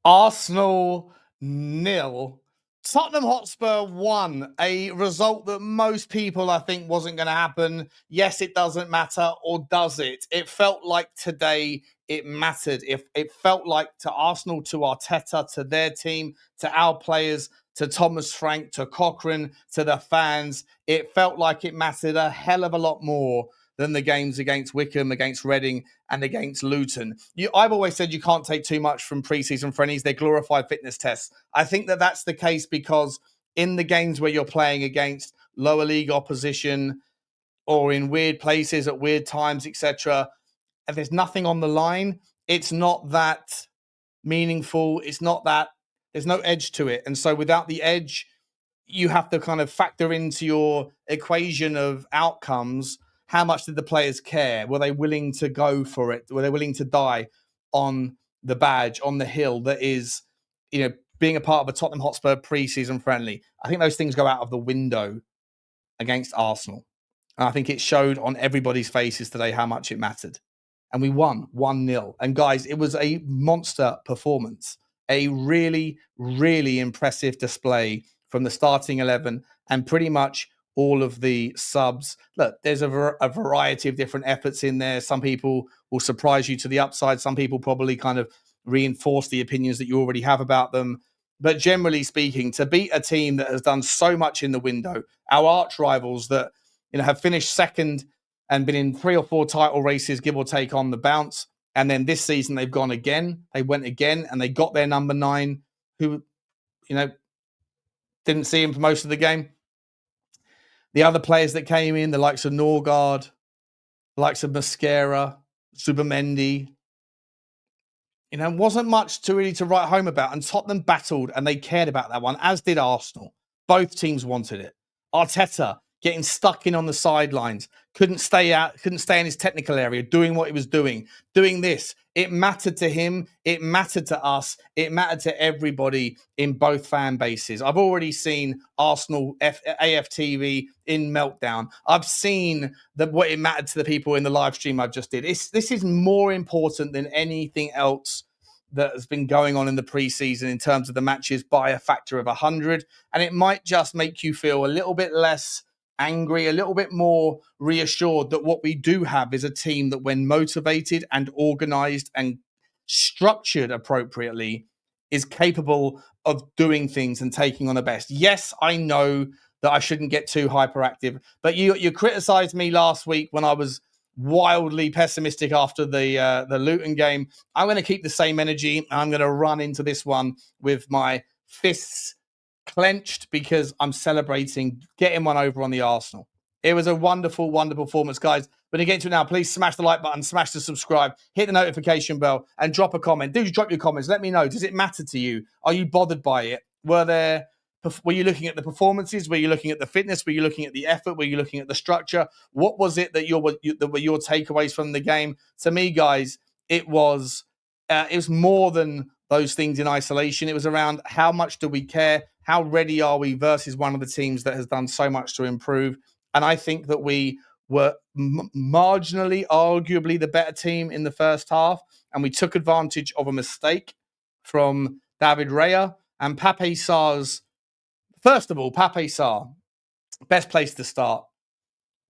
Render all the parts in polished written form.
Arsenal 0. Tottenham Hotspur 1, a result that most people, I think, wasn't going to happen. Yes, it doesn't matter, or does it? It felt like today it mattered. If it felt like to Arsenal, to Arteta, to their team, to our players, to Thomas Frank, to Cochrane, to the fans, it felt like it mattered a hell of a lot more than the games against Wickham, against Reading, and against Luton. I've always said you can't take too much from preseason friendlies. They're glorified fitness tests. I think that that's the case because in the games where you're playing against lower league opposition or in weird places at weird times, etc., if there's nothing on the line, it's not that meaningful. It's not that there's no edge to it. And so without the edge, you have to kind of factor into your equation of outcomes. How much did the players care? Were they willing to go for it? Were they willing to die on the badge, on the hill that is, being a part of a Tottenham Hotspur pre-season friendly? I think those things go out of the window against Arsenal. And I think it showed on everybody's faces today how much it mattered. And we won 1-0. And guys, it was a monster performance, a really, really impressive display from the starting 11 and pretty much all of the subs. Look, there's a variety of different efforts in there. Some people will surprise you to the upside. Some people probably kind of reinforce the opinions that you already have about them. But generally speaking, to beat a team that has done so much in the window, our arch rivals that have finished second and been in 3 or 4 title races, give or take, on the bounce. And then this season they've gone again. They went again and they got their number 9, who, didn't see him for most of the game. The other players that came in, the likes of Norgard, the likes of Mascara, Subamendi, wasn't much to really to write home about. And Tottenham battled and they cared about that one, as did Arsenal. Both teams wanted it. Arteta getting stuck in on the sidelines, couldn't stay in his technical area, doing what he was doing this. It mattered to him. It mattered to us. It mattered to everybody in both fan bases. I've already seen Arsenal AFTV in meltdown. I've seen what it mattered to the people in the live stream I've just did. This is more important than anything else that has been going on in the preseason in terms of the matches by a factor of 100. And it might just make you feel a little bit less angry, a little bit more reassured that what we do have is a team that, when motivated and organized and structured appropriately, is capable of doing things and taking on the best. Yes, I know that I shouldn't get too hyperactive, but you criticized me last week when I was wildly pessimistic after the Luton game. I'm going to keep the same energy. I'm going to run into this one with my fists clenched because I'm celebrating getting one over on the Arsenal. It was a wonderful, wonderful performance, guys. When you get into it now, please smash the like button, smash the subscribe, hit the notification bell, and drop a comment. Do drop your comments. Let me know. Does it matter to you? Are you bothered by it? Were you looking at the performances? Were you looking at the fitness? Were you looking at the effort? Were you looking at the structure? What was it that were your takeaways from the game? To me, guys, it was more than those things in isolation. It was around how much do we care? How ready are we versus one of the teams that has done so much to improve? And I think that we were marginally, arguably, the better team in the first half. And we took advantage of a mistake from David Raya and Pape Sarr's. First of all, Pape Sarr, best place to start.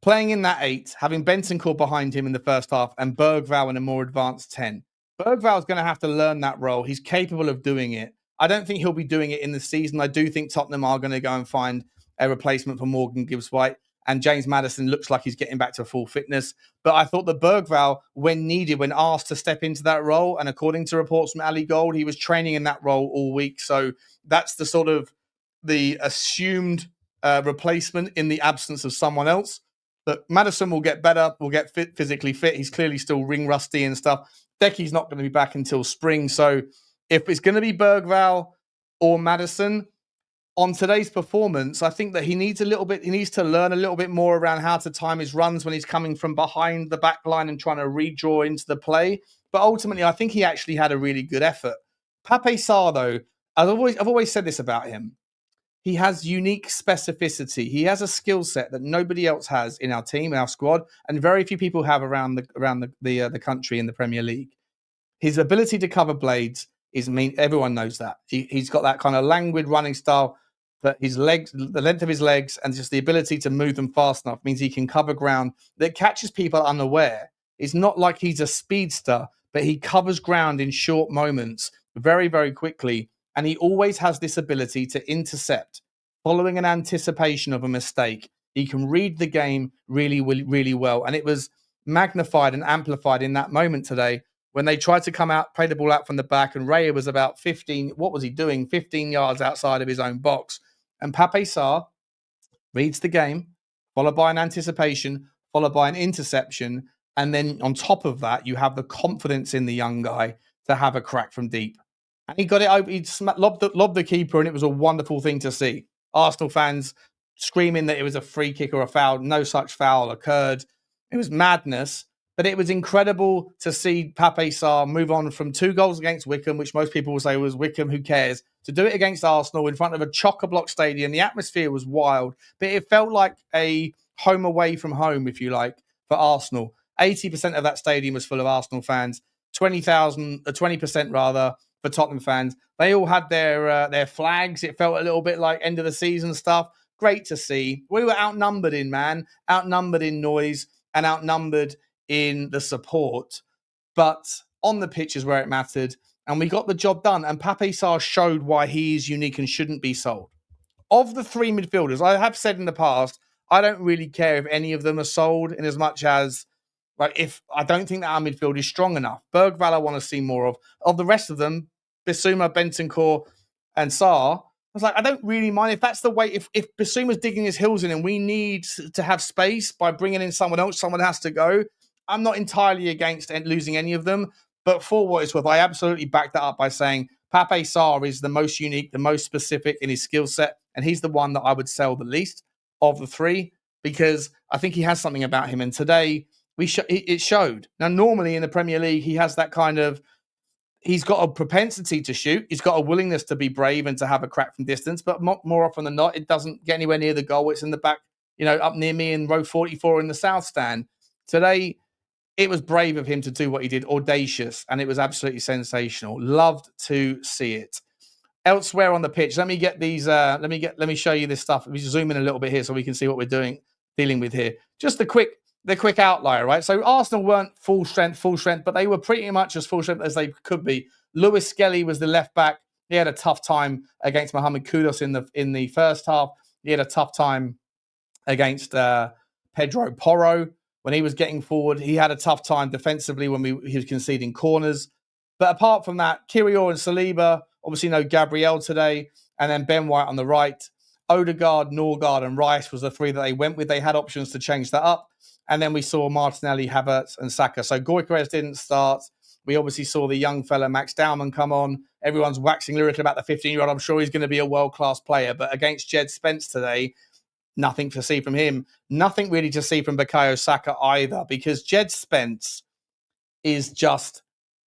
Playing in that 8, having Bentancur behind him in the first half and Berghvall in a more advanced 10. Berghvall's going to have to learn that role. He's capable of doing it. I don't think he'll be doing it in the season. I do think Tottenham are going to go and find a replacement for Morgan Gibbs-White. And James Maddison looks like he's getting back to full fitness. But I thought that Berghvall, when needed, when asked to step into that role, and according to reports from Ali Gold, he was training in that role all week. So that's the sort of the assumed replacement in the absence of someone else. But Maddison will get better, will get physically fit. He's clearly still ring rusty and stuff. Decky's not going to be back until spring. So if it's going to be Berghvall or Maddison, on today's performance, I think that he needs to learn a little bit more around how to time his runs when he's coming from behind the back line and trying to redraw into the play. But ultimately, I think he actually had a really good effort. Pape Sarr, though, I've always said this about him. He has unique specificity. He has a skill set that nobody else has in our team, in our squad, and very few people have around the country in the Premier League. His ability to cover blades is mean. Everyone knows that. He's got that kind of languid running style, but his legs, the length of his legs, and just the ability to move them fast enough means he can cover ground that catches people unaware. It's not like he's a speedster, but he covers ground in short moments very, very quickly. And he always has this ability to intercept following an anticipation of a mistake. He can read the game really, really well. And it was magnified and amplified in that moment today when they tried to come out, play the ball out from the back, and Raya was about 15, what was he doing? 15 yards outside of his own box. And Pape Sarr reads the game, followed by an anticipation, followed by an interception. And then on top of that, you have the confidence in the young guy to have a crack from deep. And he got it over, he lobbed the keeper, and it was a wonderful thing to see. Arsenal fans screaming that it was a free kick or a foul. No such foul occurred. It was madness. But it was incredible to see Pape Sarr move on from 2 goals against Wickham, which most people will say was Wickham, who cares, to do it against Arsenal in front of a chock-a-block stadium. The atmosphere was wild, but it felt like a home away from home, if you like, for Arsenal. 80% of that stadium was full of Arsenal fans, 20% rather, for Tottenham fans. They all had their flags. It felt a little bit like end of the season stuff. Great to see. We were outnumbered in noise, and outnumbered in the support, but on the pitch is where it mattered, and we got the job done. And Pape Sarr showed why he is unique and shouldn't be sold. Of the 3 midfielders, I have said in the past, I don't really care if any of them are sold, in as much as, like, if I don't think that our midfield is strong enough. Berghvall I want to see more of. Of the rest of them, Bissouma, Bentancur, and Sarr, I was like, I don't really mind if that's the way. If Bissouma's digging his heels in and we need to have space by bringing in someone else, someone has to go. I'm not entirely against losing any of them, but for what it's worth, I absolutely back that up by saying Pape Sarr is the most unique, the most specific in his skill set, and he's the one that I would sell the least of the 3, because I think he has something about him. And today it showed. Now, normally in the Premier League, he has that kind of, he's got a propensity to shoot. He's got a willingness to be brave and to have a crack from distance, but more often than not, it doesn't get anywhere near the goal. It's in the back, up near me in row 44 in the South Stand. Today, it was brave of him to do what he did, audacious, and it was absolutely sensational. Loved to see it. Elsewhere on the pitch, let me get these. Let me show you this stuff. Let me zoom in a little bit here so we can see what we're dealing with here. Just the quick outlier, right? So Arsenal weren't full strength, but they were pretty much as full strength as they could be. Lewis Skelly was the left back. He had a tough time against Mohamed Kudus in the first half. He had a tough time against Pedro Porro. When he was getting forward, he had a tough time defensively when he was conceding corners. But apart from that, Kiwior and Saliba, obviously no Gabriel today, and then Ben White on the right. Odegaard, Norgard, and Rice was the 3 that they went with. They had options to change that up. And then we saw Martinelli, Havertz, and Saka. So Gyökeres didn't start. We obviously saw the young fella Max Dowman come on. Everyone's waxing lyrical about the 15-year-old. I'm sure he's going to be a world-class player. But against Jed Spence today, nothing to see from him. Nothing really to see from Bukayo Saka either, because Jed Spence is just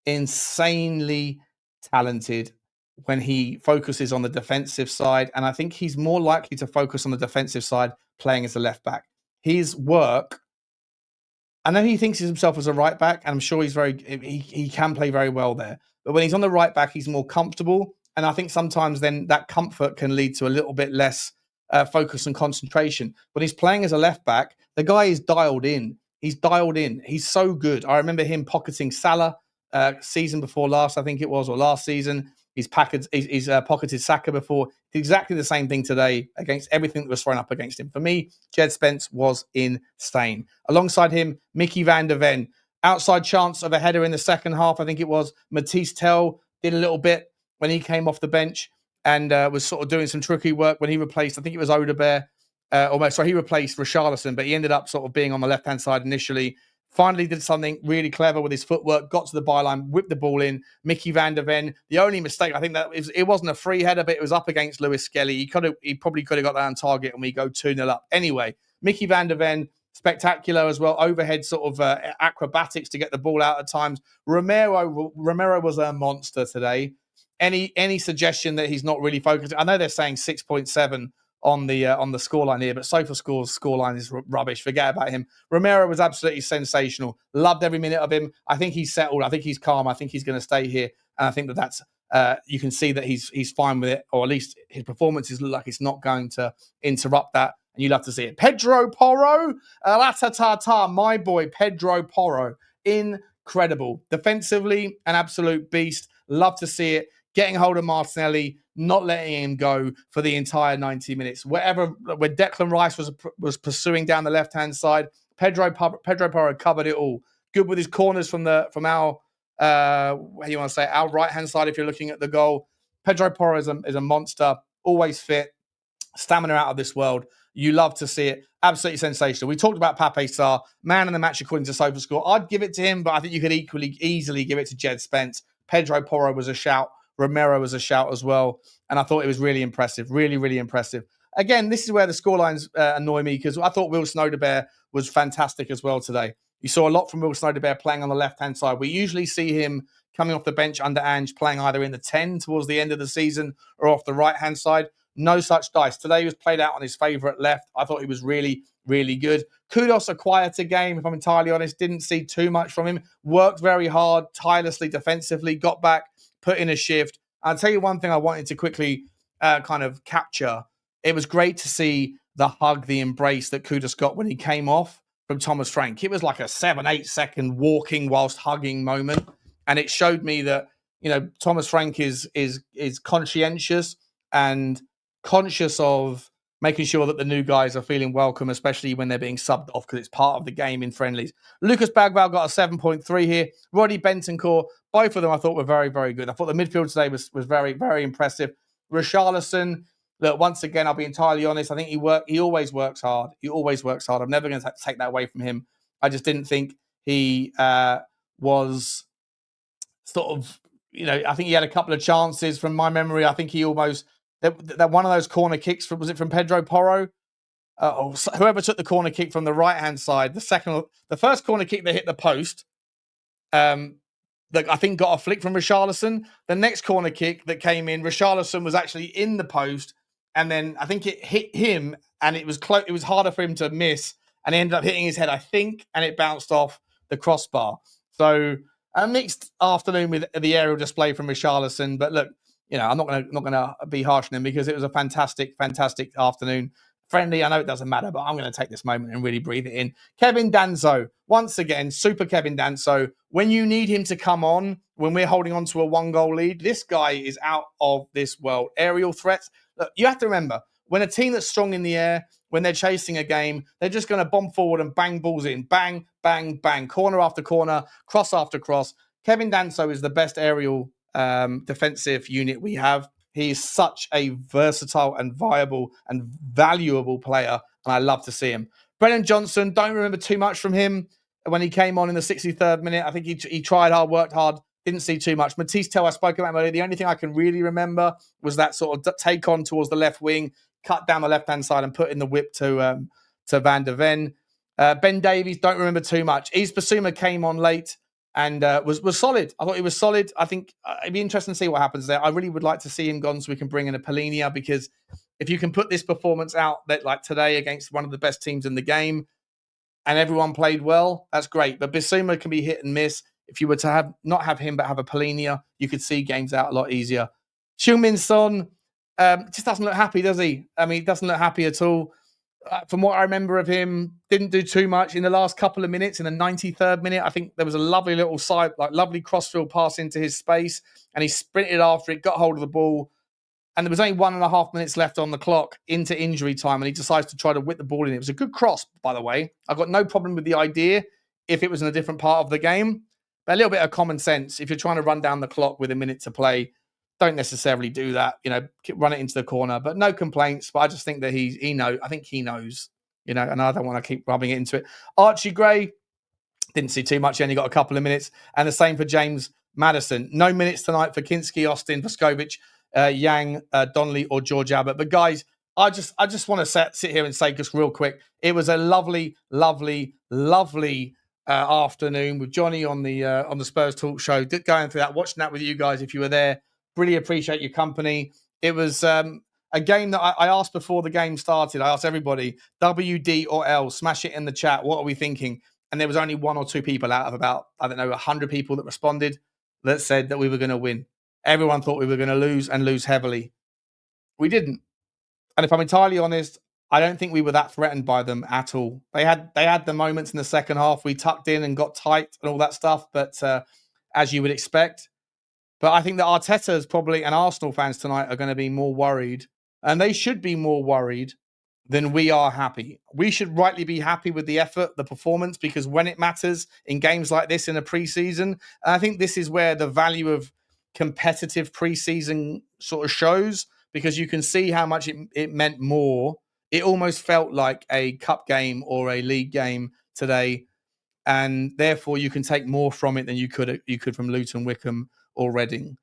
insanely talented when he focuses on the defensive side. And I think he's more likely to focus on the defensive side playing as a left back. His work, I know he thinks of himself as a right back, and I'm sure he can play very well there. But when he's on the right back, he's more comfortable. And I think sometimes then that comfort can lead to a little bit less focus and concentration. When he's playing as a left back, the guy is dialed in. He's dialed in. He's so good. I remember him pocketing Salah season before last, I think it was, or last season. He's pocketed Saka before. Exactly the same thing today against everything that was thrown up against him. For me, Jed Spence was insane. Alongside him, Micky van der Ven. Outside chance of a header in the second half, I think it was. Mathys Tel did a little bit when he came off the bench and was sort of doing some tricky work when he replaced, I think it was Odegaard. He replaced Richalison, but he ended up sort of being on the left-hand side initially. Finally did something really clever with his footwork, got to the byline, whipped the ball in. Micky van der Ven, the only mistake, I think it wasn't a free header, but it was up against Lewis Skelly. He probably could have got that on target and we go 2-0 up. Anyway, Micky van der Ven, spectacular as well. Overhead sort of acrobatics to get the ball out at times. Romero was a monster today. Any suggestion that he's not really focused? I know they're saying 6.7 on the scoreline here, but SofaScore's scoreline is rubbish. Forget about him. Romero was absolutely sensational. Loved every minute of him. I think he's settled. I think he's calm. I think he's going to stay here, and I think that's you can see that he's fine with it, or at least his performances look like it's not going to interrupt that. And you love to see it. Pedro Porro, my boy Pedro Porro, incredible. Defensively, an absolute beast. Love to see it. Getting hold of Martinelli, not letting him go for the entire 90 minutes. When Declan Rice was pursuing down the left-hand side, Pedro Porro covered it all. Good with his corners from our what you want to say, our right-hand side if you're looking at the goal. Pedro Porro is a monster, always fit, stamina out of this world. You love to see it. Absolutely sensational. We talked about Pape Sarr, man in the match according to SofaScore. I'd give it to him, but I think you could easily give it to Jed Spence. Pedro Porro was a shout. Romero was a shout as well. And I thought it was really impressive. Really, really impressive. Again, this is where the scorelines annoy me because I thought Wilson Odebear was fantastic as well today. You saw a lot from Wilson Odebear playing on the left-hand side. We usually see him coming off the bench under Ange, playing either in the 10 towards the end of the season or off the right-hand side. No such dice. Today he was played out on his favourite left. I thought he was really, really good. Kudos, a quieter game, if I'm entirely honest. Didn't see too much from him. Worked very hard, tirelessly defensively, got back, put in a shift. I'll tell you one thing I wanted to quickly kind of capture. It was great to see the hug, the embrace that Kudos got when he came off from Thomas Frank. It was like a 7-8 second walking whilst hugging moment. And it showed me that, Thomas Frank is conscientious and conscious of making sure that the new guys are feeling welcome, especially when they're being subbed off because it's part of the game in friendlies. Lucas Berghvall got a 7.3 here. Roddy Bentancur, both of them I thought were very, very good. I thought the midfield today was very, very impressive. Richalison, look, once again, I'll be entirely honest. I think he always works hard. He always works hard. I'm never going to take that away from him. I just didn't think he was sort of, I think he had a couple of chances from my memory. I think he almost, that one of those corner kicks, was it from Pedro Porro? Or whoever took the corner kick from the right-hand side, the first corner kick that hit the post, that I think got a flick from Richalison. The next corner kick that came in, Richalison was actually in the post, and then I think it hit him, and it was close. It was harder for him to miss, and he ended up hitting his head, I think, and it bounced off the crossbar. So a mixed afternoon with the aerial display from Richarlison. But look, I'm not gonna be harsh on him because it was a fantastic, fantastic afternoon. Friendly, I know it doesn't matter, but I'm going to take this moment and really breathe it in. Kevin Danso, once again, super Kevin Danso. When you need him to come on, when we're holding on to a 1-goal lead, this guy is out of this world. Aerial threats. Look, you have to remember, when a team that's strong in the air, when they're chasing a game, they're just going to bomb forward and bang balls in. Bang, bang, bang. Corner after corner, cross after cross. Kevin Danso is the best aerial defensive unit we have. He's such a versatile and viable and valuable player, and I love to see him. Brennan Johnson, don't remember too much from him when he came on in the 63rd minute. I think he tried hard, worked hard, didn't see too much. Mathys Tel, I spoke about earlier. The only thing I can really remember was that sort of take on towards the left wing, cut down the left-hand side and put in the whip to Van der Ven. Ben Davies, don't remember too much. Yves Bissouma came on late and was solid. I thought he was solid. I think it'd be interesting to see what happens there. I really would like to see him gone so we can bring in a Polinia, because if you can put this performance out that like today against one of the best teams in the game and everyone played well, that's great. But Bissouma can be hit and miss. If you were to not have him but have a Polinia, you could see games out a lot easier. Heung Min just doesn't look happy, does he? I mean, he doesn't look happy at all. From what I remember of him, didn't do too much in the last couple of minutes. In the 93rd minute, I think there was a lovely little lovely crossfield pass into his space, and he sprinted after it, got hold of the ball, and there was only 1.5 minutes left on the clock into injury time, and he decides to try to whip the ball in. It was a good cross, by the way. I've got no problem with the idea if it was in a different part of the game, but a little bit of common sense. If you're trying to run down the clock with a minute to play, don't necessarily do that, run it into the corner, but no complaints. But I just think that I think he knows, and I don't want to keep rubbing it into it. Archie Gray, didn't see too much. He only got a couple of minutes. And the same for James Maddison. No minutes tonight for Kinsky, Austin, Voskovic, Yang, Donnelly, or George Abbott. But guys, I just want to sit here and say just real quick, it was a lovely, lovely, lovely afternoon with Johnny on the Spurs Talk Show, going through that, watching that with you guys if you were there. Really appreciate your company. It was a game that I asked before the game started. I asked everybody, W, D, or L, smash it in the chat. What are we thinking? And there was only 1 or 2 people out of about, 100 people that responded that said that we were going to win. Everyone thought we were going to lose and lose heavily. We didn't. And if I'm entirely honest, I don't think we were that threatened by them at all. They had the moments in the second half. We tucked in and got tight and all that stuff, but as you would expect. But I think that Arteta's probably and Arsenal fans tonight are going to be more worried, and they should be more worried than we are happy. We should rightly be happy with the effort, the performance, because when it matters in games like this in a preseason, and I think this is where the value of competitive preseason sort of shows, because you can see how much it meant more. It almost felt like a cup game or a league game today, and therefore you can take more from it than you could from Luton, Wickham, or Reading.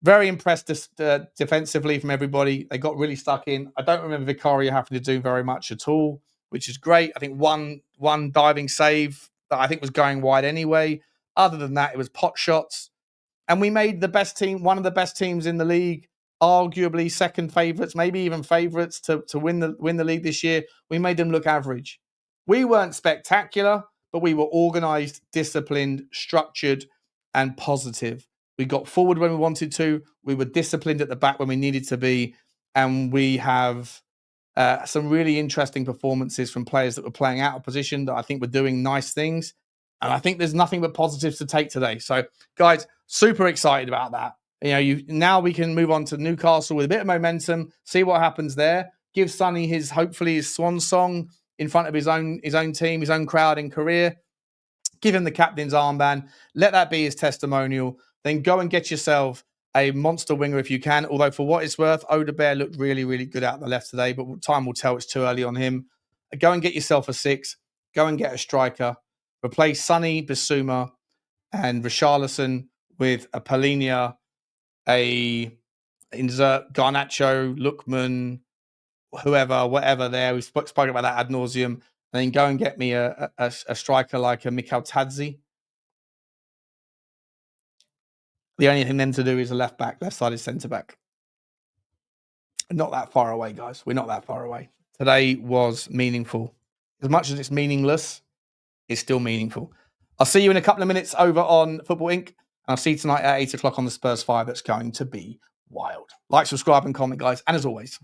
Very impressed defensively from everybody. They got really stuck in. I don't remember Vicario having to do very much at all, which is great. I think one diving save that I think was going wide anyway. Other than that, it was pot shots. And we made the best team, one of the best teams in the league, arguably second favourites, maybe even favourites to win the league this year. We made them look average. We weren't spectacular, but we were organised, disciplined, structured, and positive. We got forward when we wanted to. We were disciplined at the back when we needed to be. And we have some really interesting performances from players that were playing out of position that I think were doing nice things. And I think there's nothing but positives to take today. So, guys, super excited about that. Now we can move on to Newcastle with a bit of momentum, see what happens there. Give Sonny hopefully his swan song in front of his own team, his own crowd in career. Give him the captain's armband. Let that be his testimonial. Then go and get yourself a monster winger if you can. Although for what it's worth, Odegaard looked really, really good out the left today, but time will tell. It's too early on him. Go and get yourself a 6. Go and get a striker. Replace Sonny, Bissouma, and Richalison with a Palhinha, a insert Garnacho, Lookman, whatever there. We've spoken about that ad nauseum. And then go and get me a striker like a Micky Tadzi. The only thing then to do is a left-sided centre-back. Not that far away, guys. We're not that far away. Today was meaningful. As much as it's meaningless, it's still meaningful. I'll see you in a couple of minutes over on Football Inc. And I'll see you tonight at 8 o'clock on the Spurs 5. That's going to be wild. Like, subscribe, and comment, guys. And as always,